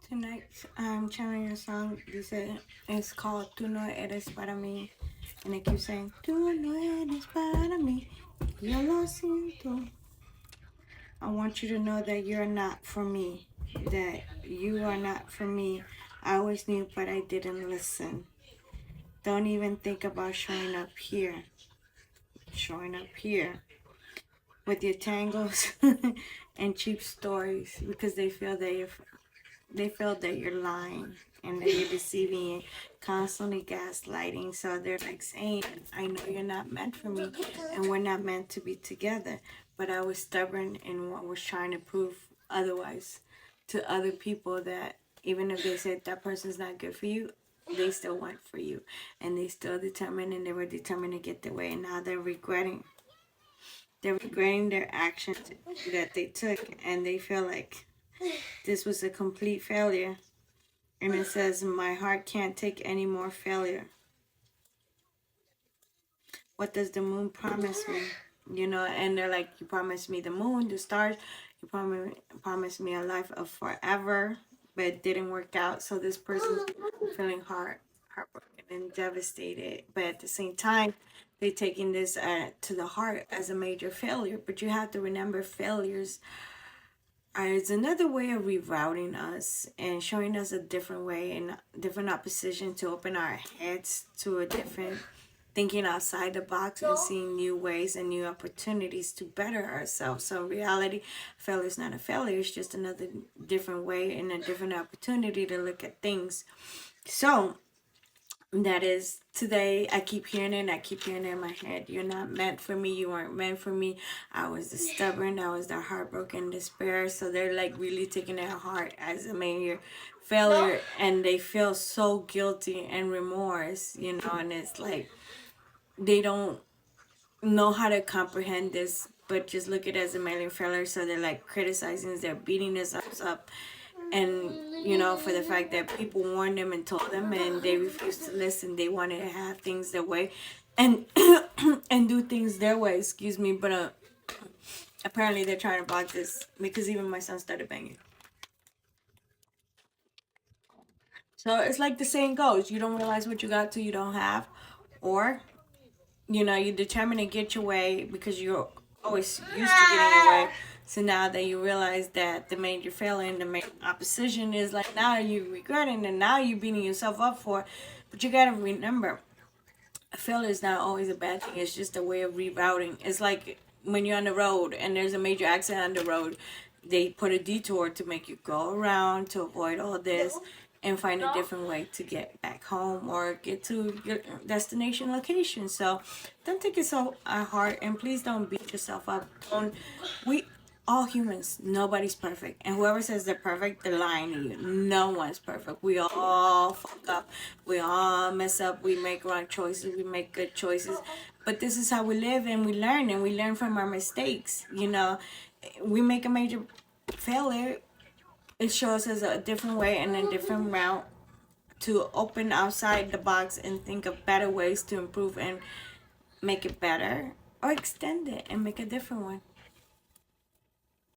Tonight I'm channeling a song. It's called Tú no eres para mí. And it keeps saying, Tú no eres para mí. Yo lo siento. I want you to know that you're not for me. That you are not for me. I always knew, but I didn't listen. Don't even think about showing up here. Showing up here with your tangles and cheap stories because they feel that you're lying and that you're deceiving and constantly gaslighting. So they're like saying, I know you're not meant for me and we're not meant to be together. But I was stubborn in what was trying to prove otherwise to other people, that even if they said that person's not good for you, they still went for you and they still determined, and they were determined to get their way, and now they're regretting their actions that they took, and they feel like this was a complete failure. And it says, my heart can't take any more failure. What does the moon promise me? And they're like, you promised me the moon, the stars. You promised me a life of forever, but it didn't work out. So this person's feeling heartbroken and devastated. But at the same time, they're taking this to the heart as a major failure. But you have to remember, failures is another way of rerouting us and showing us a different way and different opposition to open our heads to a different thinking outside the box and seeing new ways and new opportunities to better ourselves. So in reality, failure is not a failure. It's just another different way and a different opportunity to look at things. So that is today. I keep hearing it, and I keep hearing it in my head. You're not meant for me. You weren't meant for me. I was the stubborn. I was the heartbroken despair. So they're like really taking their heart as a major failure, and they feel so guilty and remorse, and it's like they don't know how to comprehend this, but just look at it as a major failure. So they're like criticizing us, they're beating us up, and for the fact that people warned them and told them, and they refused to listen. They wanted to have things their way and and do things their way, excuse me. But apparently they're trying to block this, because even my son started banging. So it's like the saying goes, you don't realize what you got till you don't have. Or you're determined to get your way because you're always used to getting your way. So now that you realize that the major failure and the main opposition is like, now you're regretting and now you're beating yourself up for it. But you gotta remember, a failure is not always a bad thing. It's just a way of rerouting. It's like when you're on the road and there's a major accident on the road, they put a detour to make you go around to avoid all this and find a different way to get back home or get to your destination location. So don't take yourself at heart, and please don't beat yourself up. We all humans, nobody's perfect, and whoever says they're perfect, they're lying to you. No one's perfect. We all fuck up, we all mess up, we make wrong choices, we make good choices, but this is how we live, and we learn from our mistakes. We make a major failure, it shows us a different way and a different route to open outside the box and think of better ways to improve and make it better, or extend it and make a different one.